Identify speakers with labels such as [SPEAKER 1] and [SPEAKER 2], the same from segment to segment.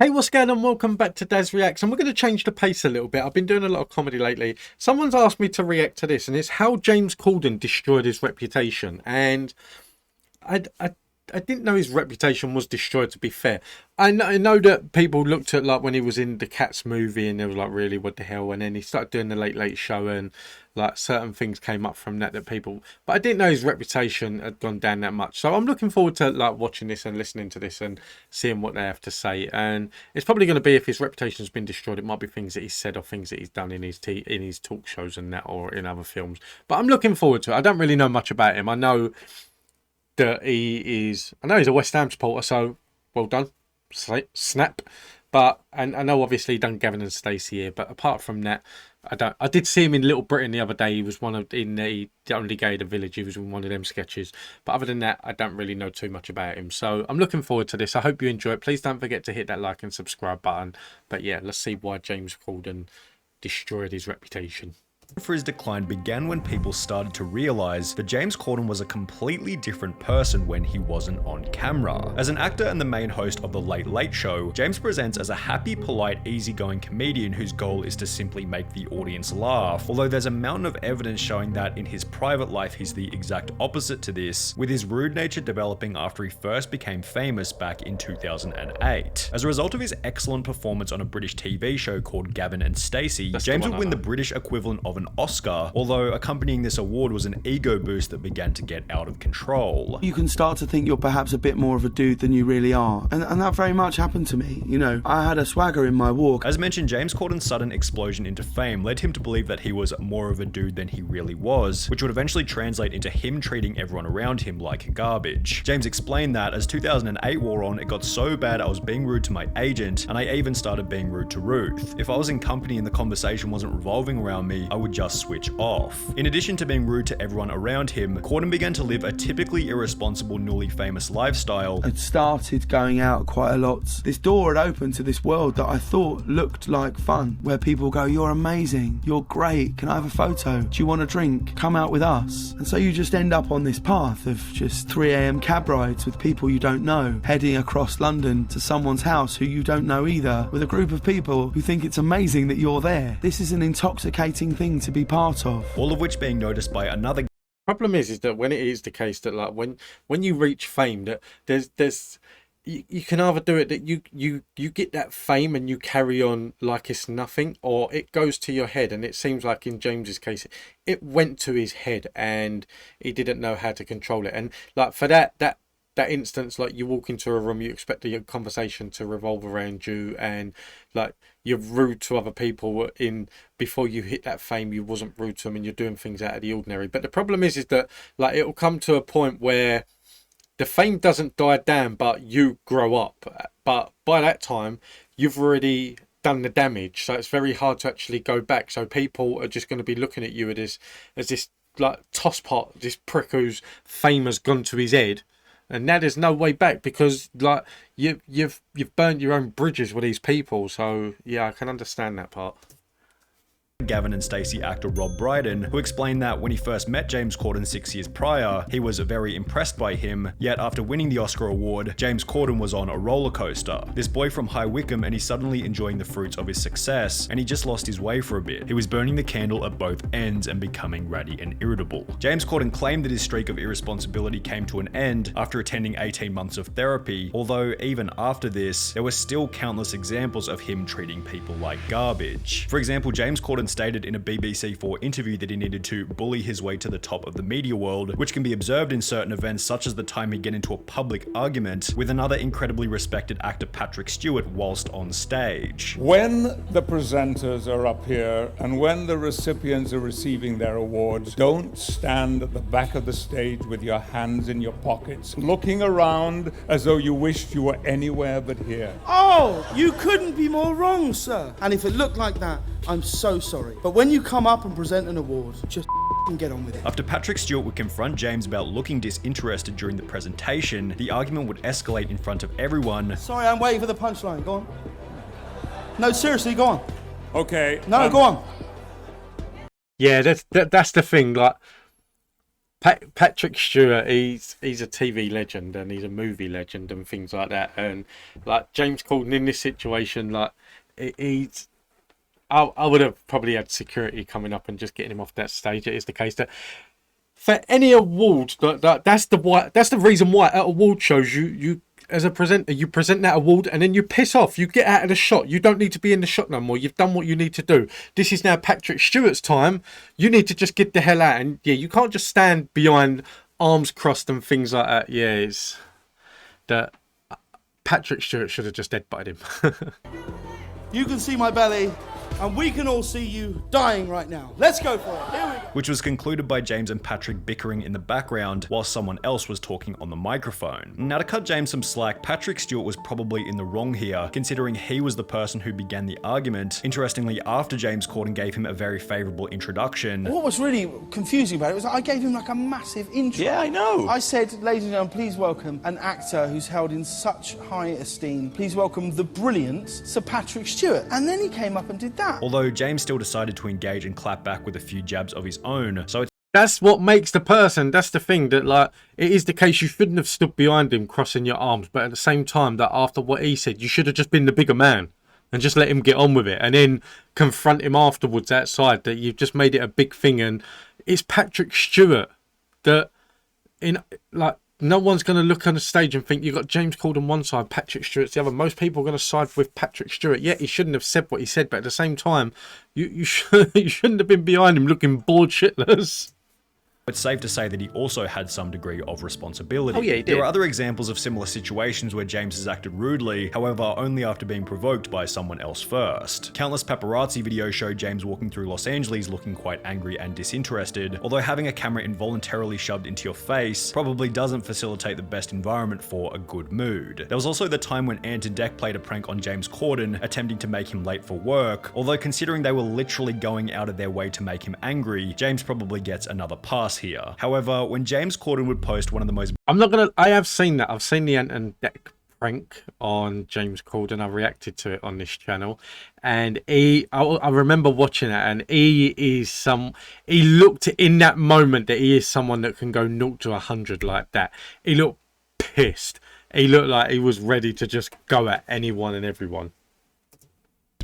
[SPEAKER 1] Hey, what's going on? Welcome back to Daz Reacts, and we're going to change the pace a little bit. I've been doing a lot of comedy lately. Someone's asked me to react to this, and it's how James Corden destroyed his reputation. And I didn't know his reputation was destroyed, to be fair. I know that people looked at, like, when he was in the Cats movie and they were like, really, what the hell? And then he started doing the Late Late Show and, like, certain things came up from that people... But I didn't know his reputation had gone down that much. So I'm looking forward to, like, watching this and listening to this and seeing what they have to say. And it's probably going to be, if his reputation's been destroyed, it might be things that he's said or things that he's done in his talk shows and that, or in other films. But I'm looking forward to it. I don't really know much about him. I know that he's a West Ham supporter, so well done, snap. But and I know obviously he done Gavin and Stacey here, but apart from that, I did see him in Little Britain the other day. He was in the only gay of the village. He was in one of them sketches. But other than that, I don't really know too much about him. So I'm looking forward to this. I hope you enjoy it. Please don't forget to hit that like and subscribe button. But yeah, let's see why James Corden destroyed his reputation.
[SPEAKER 2] For his decline began when people started to realize that James Corden was a completely different person when he wasn't on camera. As an actor and the main host of The Late Late Show, James presents as a happy, polite, easygoing comedian whose goal is to simply make the audience laugh, although there's a mountain of evidence showing that in his private life he's the exact opposite to this, with his rude nature developing after he first became famous back in 2008. As a result of his excellent performance on a British TV show called Gavin and Stacey, James would win the British equivalent of an Oscar, although accompanying this award was an ego boost that began to get out of control.
[SPEAKER 3] You can start to think you're perhaps a bit more of a dude than you really are, and that very much happened to me. You know, I had a swagger in my walk.
[SPEAKER 2] As mentioned, James Corden's sudden explosion into fame led him to believe that he was more of a dude than he really was, which would eventually translate into him treating everyone around him like garbage. James explained that as 2008 wore on, it got so bad I was being rude to my agent, and I even started being rude to Ruth. If I was in company and the conversation wasn't revolving around me, I would just switch off. In addition to being rude to everyone around him, Corden began to live a typically irresponsible, newly famous lifestyle.
[SPEAKER 3] I'd started going out quite a lot. This door had opened to this world that I thought looked like fun, where people go, you're amazing, you're great, can I have a photo? Do you want a drink? Come out with us. And so you just end up on this path of just 3 a.m. cab rides with people you don't know, heading across London to someone's house who you don't know either, with a group of people who think it's amazing that you're there. This is an intoxicating thing to be part of.
[SPEAKER 2] All of which being noticed by another.
[SPEAKER 1] Problem is that when it is the case that, like, when you reach fame, that there's you can either do it that you get that fame and you carry on like it's nothing, or it goes to your head. And it seems like in James's case, it went to his head and he didn't know how to control it. And like for that instance, like, you walk into a room, you expect the conversation to revolve around you, and like you're rude to other people. Before you hit that fame, you wasn't rude to them, and you're doing things out of the ordinary. But the problem is that, like, it will come to a point where the fame doesn't die down, but you grow up. But by that time, you've already done the damage, so it's very hard to actually go back. So people are just going to be looking at you as this like tosspot, this prick whose fame has gone to his head. And now there's no way back, because like you've burnt your own bridges with these people. So yeah, I can understand that part.
[SPEAKER 2] Gavin and Stacey actor Rob Brydon, who explained that when he first met James Corden 6 years prior, he was very impressed by him, yet after winning the Oscar award, James Corden was on a roller coaster. This boy from High Wycombe, and he's suddenly enjoying the fruits of his success, and he just lost his way for a bit. He was burning the candle at both ends and becoming ratty and irritable. James Corden claimed that his streak of irresponsibility came to an end after attending 18 months of therapy, although even after this, there were still countless examples of him treating people like garbage. For example, James Corden stated in a BBC4 interview that he needed to bully his way to the top of the media world, which can be observed in certain events, such as the time he'd get into a public argument with another incredibly respected actor, Patrick Stewart, whilst on stage.
[SPEAKER 4] When the presenters are up here and when the recipients are receiving their awards, don't stand at the back of the stage with your hands in your pockets, looking around as though you wished you were anywhere but here.
[SPEAKER 5] Oh, you couldn't be more wrong, sir. And if it looked like that, I'm so sorry. But when you come up and present an award, just get on with it.
[SPEAKER 2] After Patrick Stewart would confront James about looking disinterested during the presentation, the argument would escalate in front of everyone.
[SPEAKER 5] Sorry, I'm waiting for the punchline. Go on. No, seriously, go on.
[SPEAKER 4] Okay.
[SPEAKER 5] No, go on.
[SPEAKER 1] Yeah, that's the thing. Like, Patrick Stewart, he's a TV legend and he's a movie legend and things like that. And like James Corden in this situation, like I would have probably had security coming up and just getting him off that stage. It is the case that for any award, that's the reason why at award shows you as a presenter, you present that award and then you piss off. You get out of the shot. You don't need to be in the shot no more. You've done what you need to do. This is now Patrick Stewart's time. You need to just get the hell out. And yeah, you can't just stand behind arms crossed and things like that. Yeah, it's that Patrick Stewart should have just headbutted him.
[SPEAKER 5] You can see my belly, and we can all see you dying right now. Let's go for it. Here we go.
[SPEAKER 2] Which was concluded by James and Patrick bickering in the background while someone else was talking on the microphone. Now, to cut James some slack, Patrick Stewart was probably in the wrong here, considering he was the person who began the argument. Interestingly, after James Corden gave him a very favourable introduction.
[SPEAKER 5] What was really confusing about it was that I gave him like a massive intro.
[SPEAKER 6] Yeah, I know.
[SPEAKER 5] I said, ladies and gentlemen, please welcome an actor who's held in such high esteem. Please welcome the brilliant Sir Patrick Stewart. And then he came up and did that.
[SPEAKER 2] Although James still decided to engage and clap back with a few jabs of his own, so
[SPEAKER 1] that's what makes the person. That's the thing, that like it is the case. You shouldn't have stood behind him crossing your arms, but at the same time, that after what he said, you should have just been the bigger man and just let him get on with it, and then confront him afterwards outside. That you've just made it a big thing, and it's Patrick Stewart that no one's going to look on the stage and think you've got James Corden one side, Patrick Stewart's the other. Most people are going to side with Patrick Stewart. Yeah, he shouldn't have said what he said, but at the same time, you shouldn't have been behind him looking bored shitless.
[SPEAKER 2] it's safe to say that he also had some degree of responsibility.
[SPEAKER 1] Oh yeah, he did.
[SPEAKER 2] There are other examples of similar situations where James has acted rudely, however, only after being provoked by someone else first. Countless paparazzi videos show James walking through Los Angeles looking quite angry and disinterested, although having a camera involuntarily shoved into your face probably doesn't facilitate the best environment for a good mood. There was also the time when Ant and Dec played a prank on James Corden, attempting to make him late for work, although considering they were literally going out of their way to make him angry, James probably gets another pass here. However, when James Corden would post one of the most
[SPEAKER 1] I have seen that. I've seen the Ant and Dec prank on James Corden. I reacted to it on this channel, and I remember watching it, and he looked in that moment that he is someone that can go 0 to 100 like that. He looked pissed. He looked like he was ready to just go at anyone and everyone.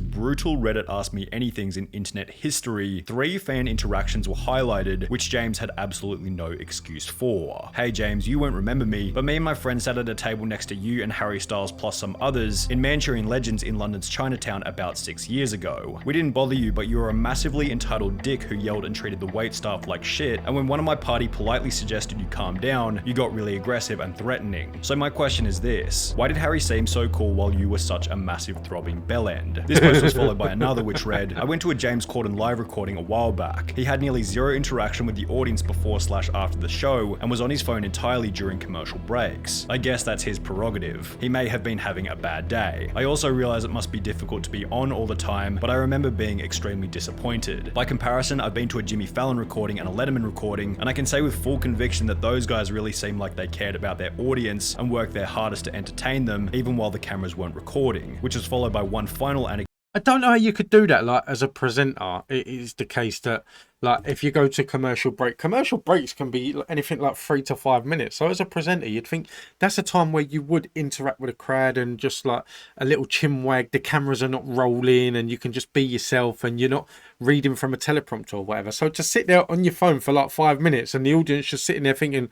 [SPEAKER 2] brutal Reddit Ask Me Anythings in internet history, 3 fan interactions were highlighted, which James had absolutely no excuse for. Hey James, you won't remember me, but me and my friend sat at a table next to you and Harry Styles plus some others in Manchurian Legends in London's Chinatown about 6 years ago. We didn't bother you, but you were a massively entitled dick who yelled and treated the wait staff like shit, and when one of my party politely suggested you calm down, you got really aggressive and threatening. So my question is this: why did Harry seem so cool while you were such a massive throbbing bellend? This post was followed by another which read, I went to a James Corden live recording a while back. He had nearly zero interaction with the audience before/after the show and was on his phone entirely during commercial breaks. I guess that's his prerogative. He may have been having a bad day. I also realize it must be difficult to be on all the time, but I remember being extremely disappointed. By comparison, I've been to a Jimmy Fallon recording and a Letterman recording, and I can say with full conviction that those guys really seemed like they cared about their audience and worked their hardest to entertain them, even while the cameras weren't recording, which was followed by one final anecdote.
[SPEAKER 1] I don't know how you could do that, like, as a presenter. It is the case that, like, if you go to commercial breaks can be anything like 3 to 5 minutes. So as a presenter, you'd think that's a time where you would interact with a crowd and just, like, a little chin wag. The cameras are not rolling and you can just be yourself and you're not reading from a teleprompter or whatever. So to sit there on your phone for, like, 5 minutes and the audience just sitting there thinking,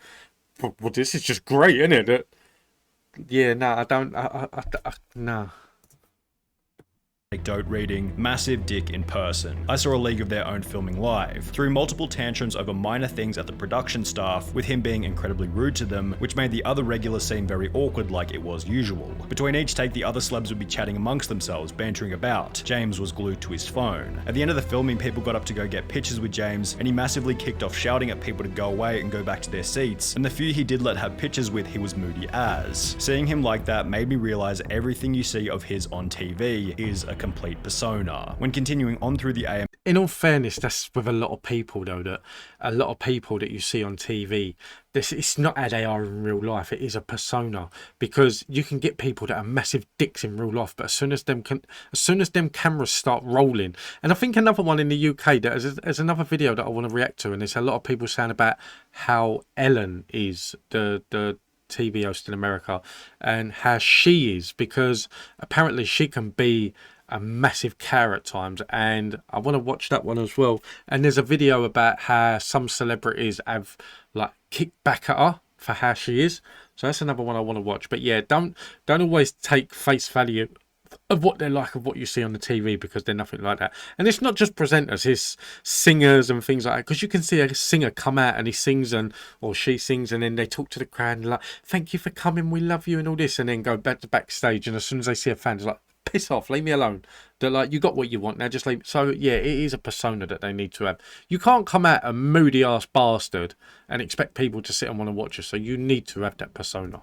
[SPEAKER 1] well, this is just great, isn't it? Yeah, no, I don't, no.
[SPEAKER 2] Anecdote reading, massive dick in person. I saw a League of Their Own filming live. Through multiple tantrums over minor things at the production staff, with him being incredibly rude to them, which made the other regulars seem very awkward like it was usual. Between each take, the other celebs would be chatting amongst themselves, bantering about. James was glued to his phone. At the end of the filming, people got up to go get pictures with James, and he massively kicked off shouting at people to go away and go back to their seats, and the few he did let have pictures with, he was moody as. Seeing him like that made me realize everything you see of his on TV is a complete persona. When continuing on through the AM,
[SPEAKER 1] in all fairness, that's with a lot of people though. That a lot of people that you see on TV, it's not how they are in real life. It is a persona, because you can get people that are massive dicks in real life, but as soon as them cameras start rolling, and I think another one in the UK that there's another video that I want to react to, and there's a lot of people saying about how Ellen is the TV host in America and how she is, because apparently she can be a massive care at times, and I want to watch that one as well. And there's a video about how some celebrities have like kicked back at her for how she is, so that's another one I want to watch. But yeah, don't always take face value of what they're like, of what you see on the TV, because they're nothing like that. And it's not just presenters, it's singers and things like that, because you can see a singer come out and he sings or she sings, and then they talk to the crowd and like, thank you for coming, we love you and all this, and then go back to backstage, and as soon as they see a fan, it's like, piss off, leave me alone. They're like, you got what you want, now just leave. So yeah, it is a persona that they need to have. You can't come out a moody ass bastard and expect people to sit and want to watch you, so you need to have that persona.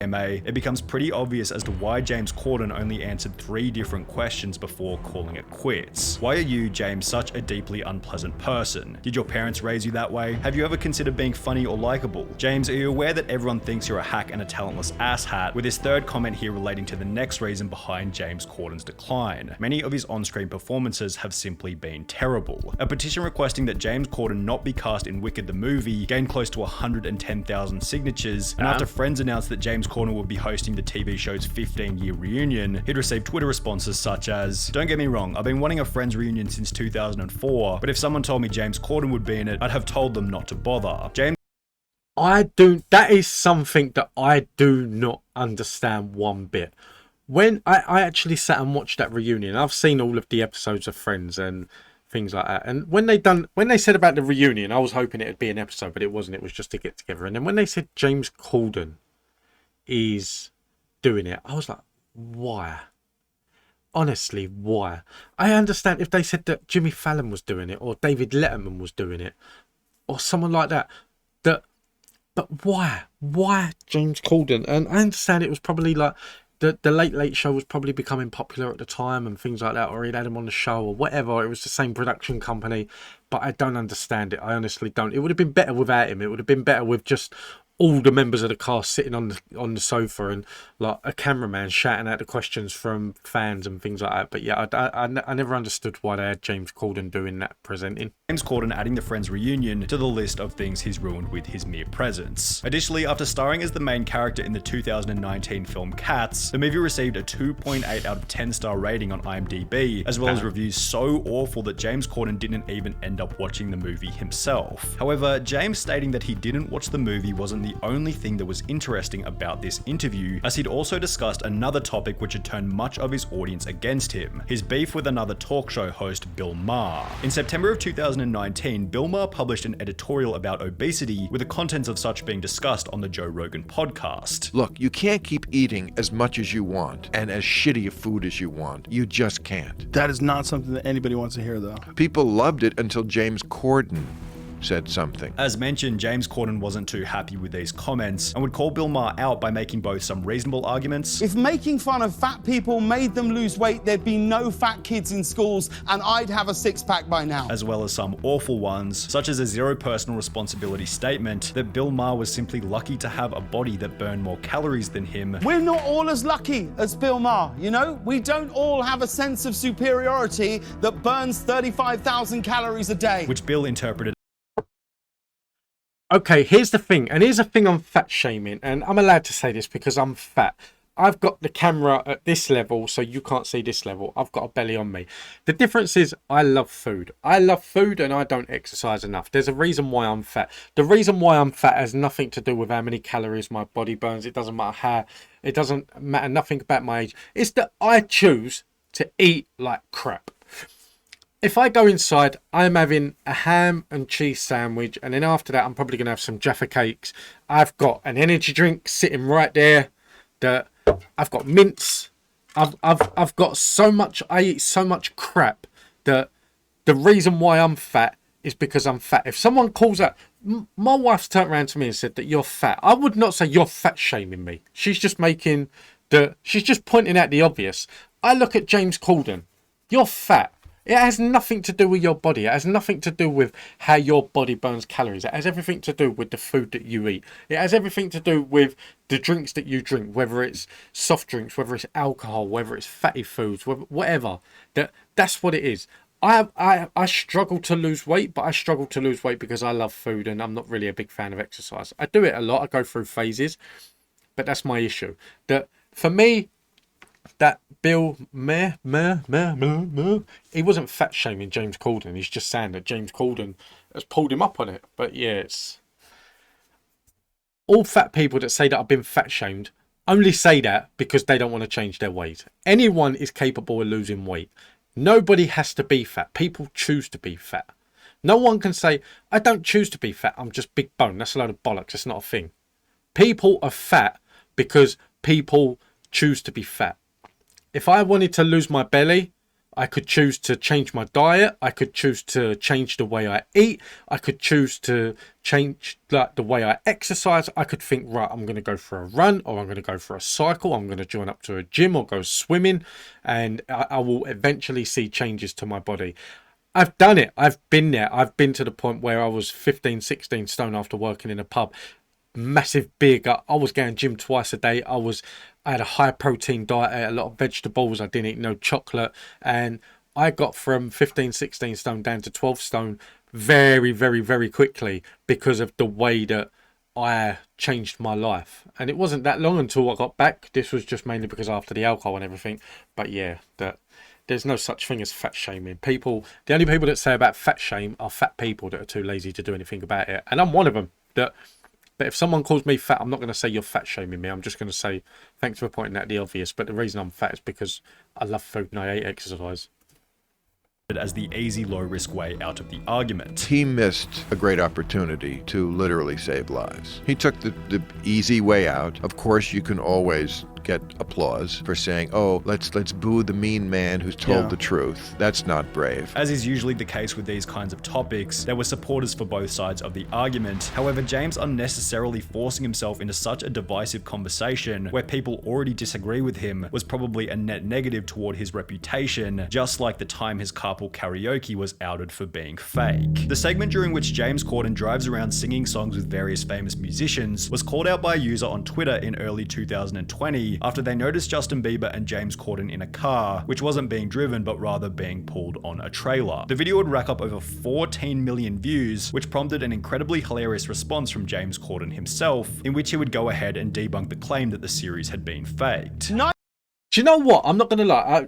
[SPEAKER 2] It becomes pretty obvious as to why James Corden only answered 3 different questions before calling it quits. Why are you, James, such a deeply unpleasant person? Did your parents raise you that way? Have you ever considered being funny or likable? James, are you aware that everyone thinks you're a hack and a talentless asshat? With his 3rd comment here relating to the next reason behind James Corden's decline. Many of his on-screen performances have simply been terrible. A petition requesting that James Corden not be cast in Wicked the movie gained close to 110,000 signatures, and after friends announced that James Corden would be hosting the TV show's 15-year reunion, he'd received Twitter responses such as, "Don't get me wrong, I've been wanting a Friends reunion since 2004, but if someone told me James Corden would be in it, I'd have told them not to bother."
[SPEAKER 1] That is something that I do not understand one bit. When I actually sat and watched that reunion, I've seen all of the episodes of Friends and things like that, and when they said about the reunion, I was hoping it'd be an episode, but it wasn't. It was just to get together. And then when they said James Corden is doing it, I was like, why? Honestly, why? I understand if they said that Jimmy Fallon was doing it, or David Letterman was doing it, or someone like that, but why James Corden? And I understand it was probably like the Late Late Show was probably becoming popular at the time and things like that, or he'd had him on the show or whatever. It was the same production company, but I don't understand it. I honestly don't. It would have been better without him. It would have been better with just all the members of the cast sitting on the sofa and like a cameraman shouting out the questions from fans and things like that. But yeah, I never understood why they had James Corden doing that presenting.
[SPEAKER 2] James Corden adding the Friends reunion to the list of things he's ruined with his mere presence. Additionally, after starring as the main character in the 2019 film Cats, the movie received a 2.8 out of 10 star rating on IMDb, as well as reviews so awful that James Corden didn't even end up watching the movie himself. However, James stating that he didn't watch the movie wasn't the only thing that was interesting about this interview, as he'd also discussed another topic which had turned much of his audience against him: his beef with another talk show host, Bill Maher. In September of 2019, Bill Maher published an editorial about obesity, with the contents of such being discussed on the Joe Rogan podcast.
[SPEAKER 6] Look, you can't keep eating as much as you want and as shitty a food as you want. You just can't.
[SPEAKER 5] That is not something that anybody wants to hear, though.
[SPEAKER 6] People loved it until James Corden said something.
[SPEAKER 2] As mentioned, James Corden wasn't too happy with these comments and would call Bill Maher out by making both some reasonable arguments.
[SPEAKER 5] If making fun of fat people made them lose weight, there'd be no fat kids in schools and I'd have a six-pack by now.
[SPEAKER 2] As well as some awful ones, such as a zero personal responsibility statement that Bill Maher was simply lucky to have a body that burned more calories than him.
[SPEAKER 5] We're not all as lucky as Bill Maher, you know? We don't all have a sense of superiority that burns 35,000 calories a day.
[SPEAKER 2] Which Bill interpreted.
[SPEAKER 1] Okay, here's the thing, and here's the thing on fat shaming, and I'm allowed to say this because I'm fat. I've got the camera at this level, so you can't see this level. I've got a belly on me. The difference is I love food. I love food and I don't exercise enough. There's a reason why I'm fat. The reason why I'm fat has nothing to do with how many calories my body burns. It doesn't matter how. It doesn't matter nothing about my age. It's that I choose to eat like crap. If I go inside, I'm having a ham and cheese sandwich, and then after that, I'm probably going to have some Jaffa cakes. I've got an energy drink sitting right there. I've got mints. I've got so much. I eat so much crap that the reason why I'm fat is because I'm fat. If someone calls out, my wife's turned around to me and said that you're fat. I would not say you're fat shaming me. She's just pointing out the obvious. I look at James Corden. You're fat. It has nothing to do with your body. It has nothing to do with how your body burns calories. It has everything to do with the food that you eat. It has everything to do with the drinks that you drink, whether it's soft drinks, whether it's alcohol, whether it's fatty foods, whatever. That's what it is. I struggle to lose weight, but I struggle to lose weight because I love food and I'm not really a big fan of exercise. I do it a lot. I go through phases, but that's my issue. That for me, that Bill Maher, he wasn't fat shaming James Corden. He's just saying that James Corden has pulled him up on it. But yeah, it's all fat people that say that I've been fat shamed only say that because they don't want to change their ways. Anyone is capable of losing weight. Nobody has to be fat. People choose to be fat. No one can say, I don't choose to be fat. I'm just big bone. That's a load of bollocks. It's not a thing. People are fat because people choose to be fat. If I wanted to lose my belly, I could choose to change my diet. I could choose to change the way I eat. I could choose to change the way I exercise. I could think, right, I'm going to go for a run, or I'm going to go for a cycle. I'm going to join up to a gym or go swimming, and I will eventually see changes to my body. I've done it. I've been there. I've been to the point where I was 15, 16 stone after working in a pub. Massive beer gut. I was going gym twice a day. I had a high protein diet. I ate a lot of vegetables. I didn't eat no chocolate, and I got from 15, 16 stone down to 12 stone very, very, very quickly because of the way that I changed my life. And it wasn't that long until I got back. This was just mainly because after the alcohol and everything. But yeah, there's no such thing as fat shaming. The only people that say about fat shame are fat people that are too lazy to do anything about it. And I'm one of them. But if someone calls me fat, I'm not going to say you're fat shaming me. I'm just going to say thanks for pointing out the obvious. But the reason I'm fat is because I love food and I hate exercise.
[SPEAKER 2] As the easy low-risk way out of the argument.
[SPEAKER 6] He missed a great opportunity to literally save lives. He took the easy way out. Of course, you can always get applause for saying, oh, let's boo the mean man who's told the truth. That's not brave.
[SPEAKER 2] As is usually the case with these kinds of topics, there were supporters for both sides of the argument. However, James unnecessarily forcing himself into such a divisive conversation where people already disagree with him was probably a net negative toward his reputation, just like the time his Carpool Karaoke was outed for being fake. The segment during which James Corden drives around singing songs with various famous musicians was called out by a user on Twitter in early 2020 after they noticed Justin Bieber and James Corden in a car, which wasn't being driven but rather being pulled on a trailer. The video would rack up over 14 million views, which prompted an incredibly hilarious response from James Corden himself, in which he would go ahead and debunk the claim that the series had been faked.
[SPEAKER 1] Do you know what? I'm not going to lie.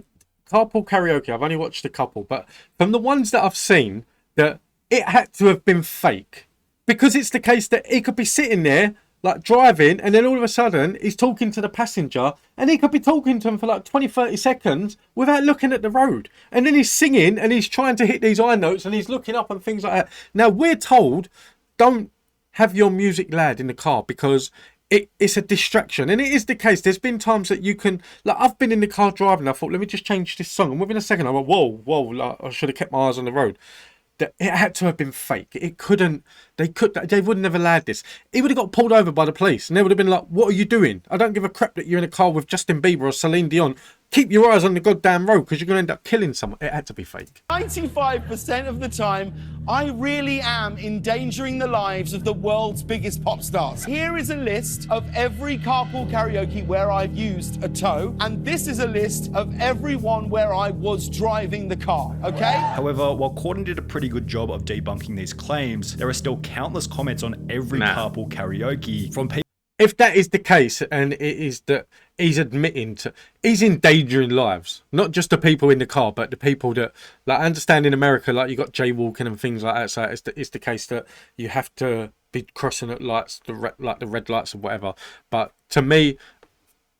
[SPEAKER 1] Carpool Karaoke, I've only watched a couple, but from the ones that I've seen, that it had to have been fake. Because it's the case that he could be sitting there like driving, and then all of a sudden he's talking to the passenger, and he could be talking to him for like 20-30 seconds without looking at the road, and then he's singing and he's trying to hit these high notes and he's looking up and things like that. Now we're told, don't have your music loud in the car because it's a distraction, and it is the case. There's been times that you can, like, I've been in the car driving, I thought, let me just change this song, and within a second I went, whoa, like, I should have kept my eyes on the road. That it had to have been fake. It couldn't. They wouldn't have allowed this. He would have got pulled over by the police, and they would have been like, "What are you doing? I don't give a crap that you're in a car with Justin Bieber or Celine Dion. Keep your eyes on the goddamn road because you're going to end up killing someone." It had to be fake.
[SPEAKER 5] 95% of the time, I really am endangering the lives of the world's biggest pop stars. Here is a list of every Carpool Karaoke where I've used a tow, and this is a list of every one where I was driving the car, okay?
[SPEAKER 2] However, while Corden did a pretty good job of debunking these claims, there are still countless comments on every Carpool Karaoke from people.
[SPEAKER 1] If that is the case, and it is that he's admitting to, he's endangering lives, not just the people in the car, but the people that, like, I understand in America, like, you got jaywalking and things like that, so it's the case that you have to be crossing at lights, the red lights or whatever. But to me,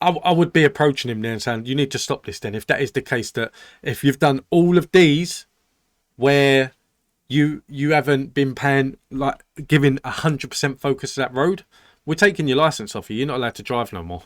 [SPEAKER 1] I would be approaching him there and saying, you need to stop this then. If that is the case, that if you've done all of these where you haven't been paying, like, giving 100% focus to that road, we're taking your license off you. You're not allowed to drive no more.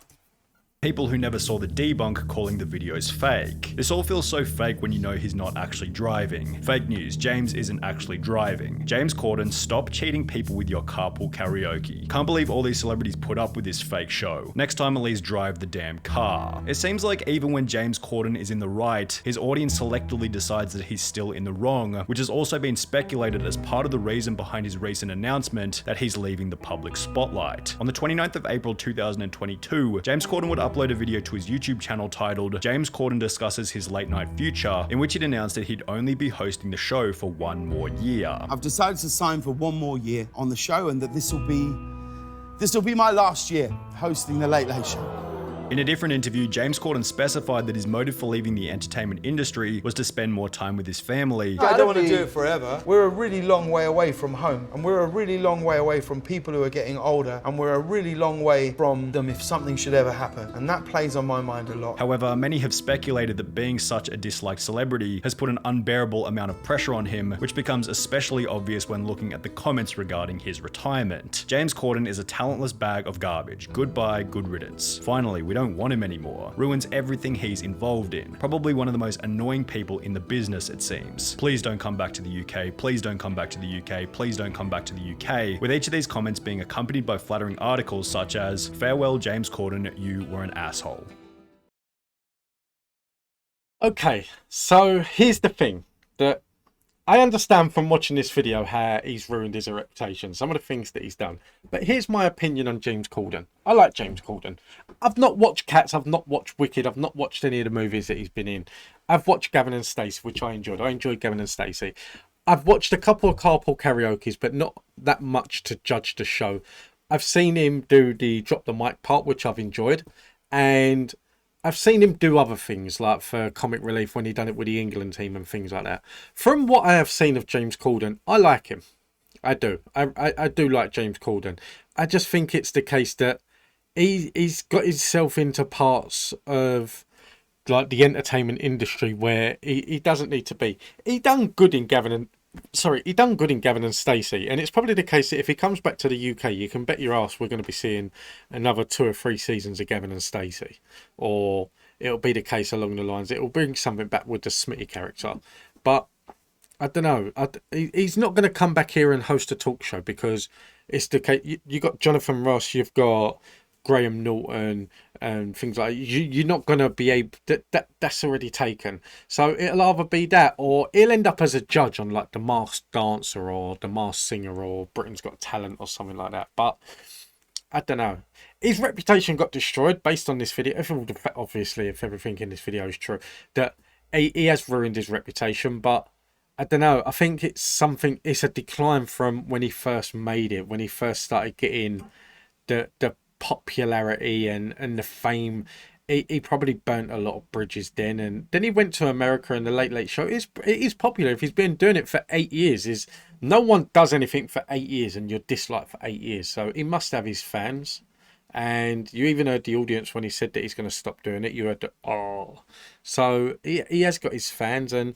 [SPEAKER 2] people who never saw the debunk calling the videos fake. This all feels so fake when you know he's not actually driving. Fake news, James isn't actually driving. James Corden, stop cheating people with your carpool karaoke. Can't believe all these celebrities put up with this fake show. Next time at least drive the damn car. It seems like even when James Corden is in the right, his audience selectively decides that he's still in the wrong, which has also been speculated as part of the reason behind his recent announcement that he's leaving the public spotlight. On the 29th of April 2022, James Corden would upload a video to his YouTube channel titled James Corden Discusses His Late Night Future, in which he'd announced that he'd only be hosting the show for one more year.
[SPEAKER 5] I've decided to sign for one more year on the show, and that this will be my last year hosting the Late Late Show.
[SPEAKER 2] In a different interview, James Corden specified that his motive for leaving the entertainment industry was to spend more time with his family.
[SPEAKER 3] I don't want to do it forever. We're a really long way away from home, and we're a really long way away from people who are getting older, and we're a really long way from them if something should ever happen, and that plays on my mind a lot.
[SPEAKER 2] However, many have speculated that being such a disliked celebrity has put an unbearable amount of pressure on him, which becomes especially obvious when looking at the comments regarding his retirement. James Corden is a talentless bag of garbage. Goodbye, good riddance. Finally, we don't want him anymore. Ruins everything he's involved in. Probably one of the most annoying people in the business, it seems. Please don't come back to the UK. Please don't come back to the UK. Please don't come back to the UK. With each of these comments being accompanied by flattering articles such as, "Farewell, James Corden, you were an asshole."
[SPEAKER 1] Okay, so here's the thing that I understand from watching this video how he's ruined his reputation, some of the things that he's done. But here's my opinion on James Corden. I like James Corden. I've not watched Cats, I've not watched Wicked, I've not watched any of the movies that he's been in. I've watched Gavin and Stacey, which I enjoyed. I enjoyed Gavin and Stacey. I've watched a couple of Carpool Karaokes, but not that much to judge the show. I've seen him do the drop the mic part, which I've enjoyed. And I've seen him do other things, like for comic relief when he done it with the England team and things like that. From what I have seen of James Corden, I like him. I do. I do like James Corden. I just think it's the case that he's got himself into parts of like the entertainment industry where he doesn't need to be. He done good in Gavin and Stacey, and it's probably the case that if he comes back to the UK, you can bet your ass we're going to be seeing another 2 or 3 seasons of Gavin and Stacey, or it'll be the case along the lines it'll bring something back with the Smitty character. But I don't know. He's not going to come back here and host a talk show because it's the case. You got Jonathan Ross, you've got Graham Norton and things like that. You're not going to be able that's already taken, so it'll either be that or he'll end up as a judge on like The Masked Dancer or The Masked Singer or Britain's Got Talent or something like that. But I don't know, his reputation got destroyed based on this video. Obviously if everything in this video is true, that he has ruined his reputation. But I don't know, I think it's a decline from when he first made it, when he first started getting the popularity and the fame. He probably burnt a lot of bridges then, and then he went to America and the Late Late Show. It is popular. If he's been doing it for 8 years, no one does anything for 8 years and you're disliked for 8 years, so he must have his fans. And you even heard the audience when he said that he's going to stop doing it. You heard the oh. So he has got his fans, and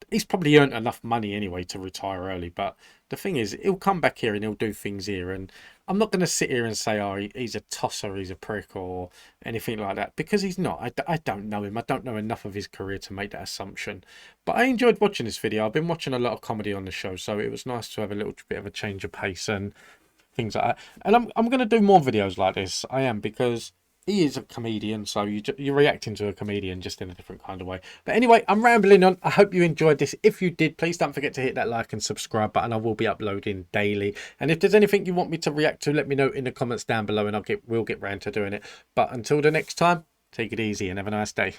[SPEAKER 1] he's probably earned enough money anyway to retire early. But the thing is, he'll come back here and he'll do things here, and I'm not going to sit here and say, oh, he's a tosser, he's a prick or anything like that, because he's not. I don't know him. I don't know enough of his career to make that assumption. But I enjoyed watching this video. I've been watching a lot of comedy on the show, so it was nice to have a little bit of a change of pace and things like that. And I'm going to do more videos like this. I am, because he is a comedian, so you're reacting to a comedian just in a different kind of way. But anyway, I'm rambling on. I hope you enjoyed this. If you did, please don't forget to hit that like and subscribe button. I will be uploading daily. And if there's anything you want me to react to, let me know in the comments down below, and we'll get round to doing it. But until the next time, take it easy and have a nice day.